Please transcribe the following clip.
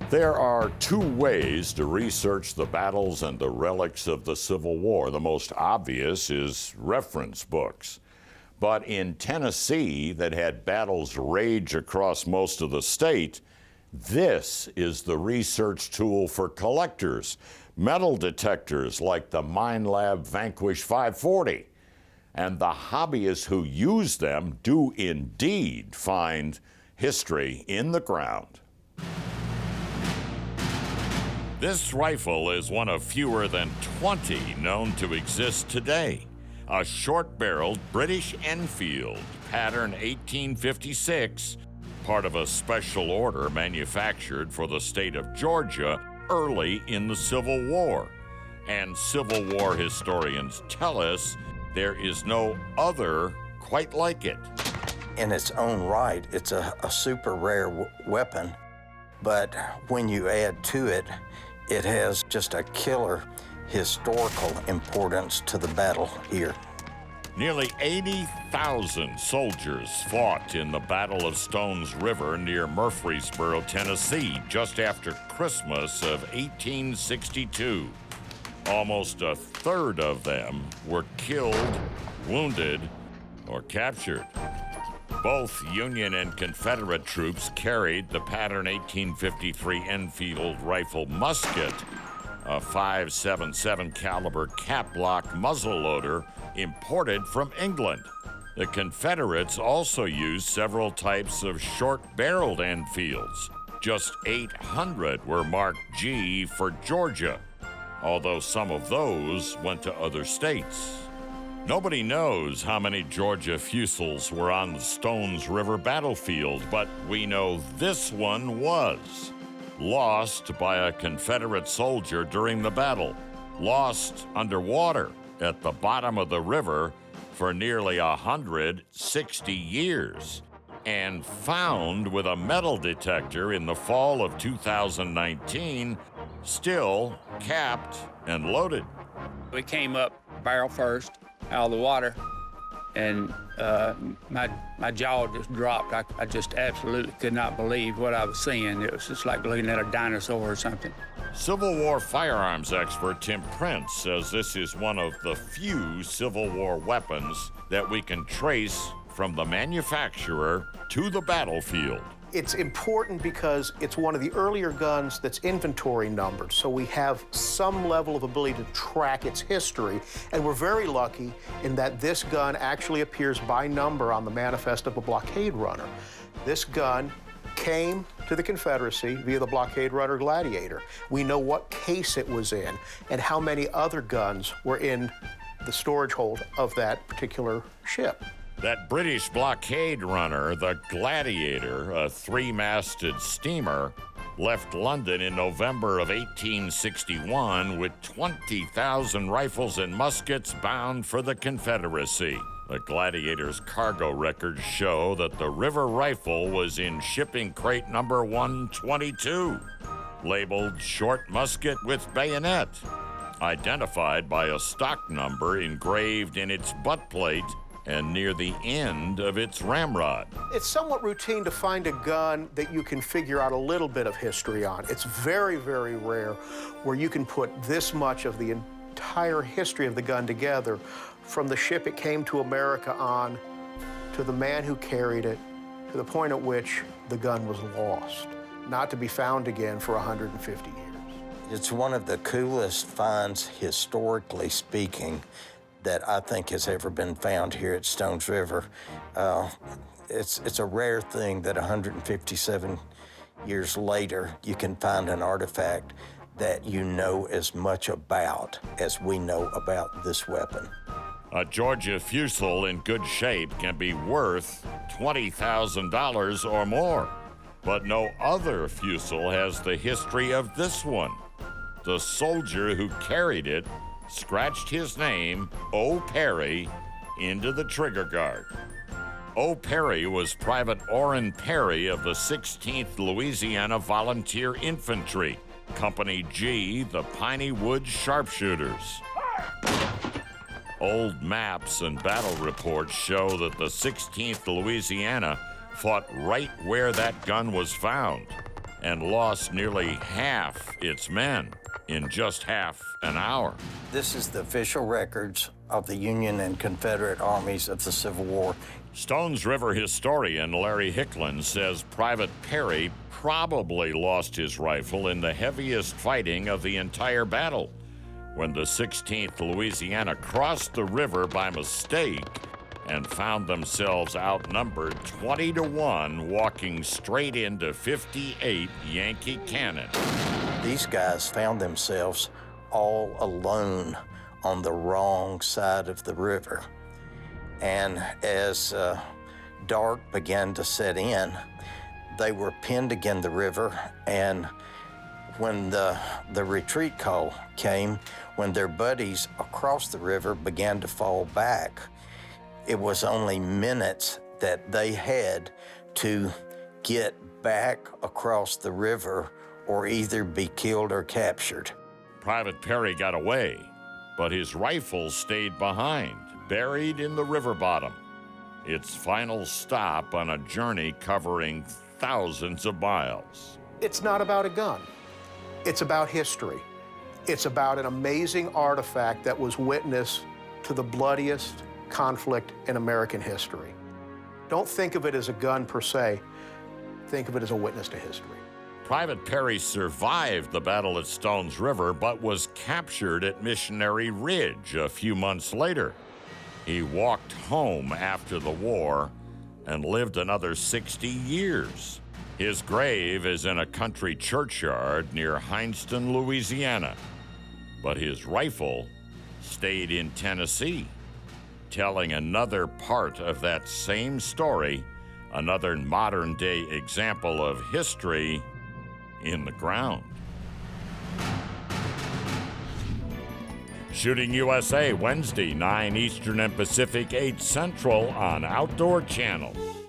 There are two ways to research the battles and the relics of the Civil War. The most obvious is reference books. But in Tennessee, that had battles rage across most of the state, this is the research tool for collectors. Metal detectors like the MineLab Vanquish 540. And the hobbyists who use them do indeed find history in the ground. This rifle is one of fewer than 20 known to exist today. A short-barreled British Enfield, pattern 1856, part of a special order manufactured for the state of Georgia early in the Civil War. And Civil War historians tell us there is no other quite like it. In its own right, it's a super rare weapon, but when you add to it, it has just a killer historical importance to the battle here. Nearly 80,000 soldiers fought in the Battle of Stones River near Murfreesboro, Tennessee, just after Christmas of 1862. Almost a third of them were killed, wounded, or captured. Both Union and Confederate troops carried the pattern 1853 Enfield rifle musket, a .577 caliber cap-lock muzzleloader imported from England. The Confederates also used several types of short-barreled Enfields. Just 800 were marked G for Georgia, although some of those went to other states. Nobody knows how many Georgia fusils were on the Stones River battlefield, but we know this one was. Lost by a Confederate soldier during the battle. Lost underwater at the bottom of the river for nearly 160 years. And found with a metal detector in the fall of 2019, still capped and loaded. We came up barrel first out of the water, and my jaw just dropped. I just absolutely could not believe what I was seeing. It was just like looking at a dinosaur or something. Civil War firearms expert Tim Prince says this is one of the few Civil War weapons that we can trace from the manufacturer to the battlefield. It's important because it's one of the earlier guns that's inventory numbered, so we have some level of ability to track its history, and we're very lucky in that this gun actually appears by number on the manifest of a blockade runner. This gun came to the Confederacy via the blockade runner Gladiator. We know what case it was in and how many other guns were in the storage hold of that particular ship. That British blockade runner, the Gladiator, a three-masted steamer, left London in November of 1861 with 20,000 rifles and muskets bound for the Confederacy. The Gladiator's cargo records show that the river rifle was in shipping crate number 122, labeled short musket with bayonet, identified by a stock number engraved in its butt plate and near the end of its ramrod. It's somewhat routine to find a gun that you can figure out a little bit of history on. It's very, very rare where you can put this much of the entire history of the gun together, from the ship it came to America on, to the man who carried it, to the point at which the gun was lost, not to be found again for 150 years. It's one of the coolest finds, historically speaking, that I think has ever been found here at Stones River. It's a rare thing that 157 years later, you can find an artifact that you know as much about as we know about this weapon. A Georgia fusil in good shape can be worth $20,000 or more, but no other fusil has the history of this one. The soldier who carried it scratched his name, O. Perry, into the trigger guard. O. Perry was Private Orrin Perry of the 16th Louisiana Volunteer Infantry, Company G, the Piney Woods Sharpshooters. Old maps and battle reports show that the 16th Louisiana fought right where that gun was found. and lost nearly half its men in just half an hour. This is the official records of the Union and Confederate armies of the Civil War. Stones River historian Larry Hicklin says Private Perry probably lost his rifle in the heaviest fighting of the entire battle, when the 16th Louisiana crossed the river by mistake and found themselves outnumbered 20-1, walking straight into 58 Yankee cannon. These guys found themselves all alone on the wrong side of the river. And as dark began to set in, they were pinned against the river, and when the retreat call came, when their buddies across the river began to fall back, it was only minutes that they had to get back across the river or either be killed or captured. Private Perry got away, but his rifle stayed behind, buried in the river bottom, its final stop on a journey covering thousands of miles. It's not about a gun. It's about history. It's about an amazing artifact that was witness to the bloodiest conflict in American history. Don't think of it as a gun per se. Think of it as a witness to history. Private Perry survived the battle at Stones River, but was captured at Missionary Ridge a few months later. He walked home after the war and lived another 60 years. His grave is in a country churchyard near Hineston, Louisiana. But his rifle stayed in Tennessee, telling another part of that same story, another modern-day example of history in the ground. Shooting USA, Wednesday, 9 Eastern and Pacific, 8 Central on Outdoor Channel.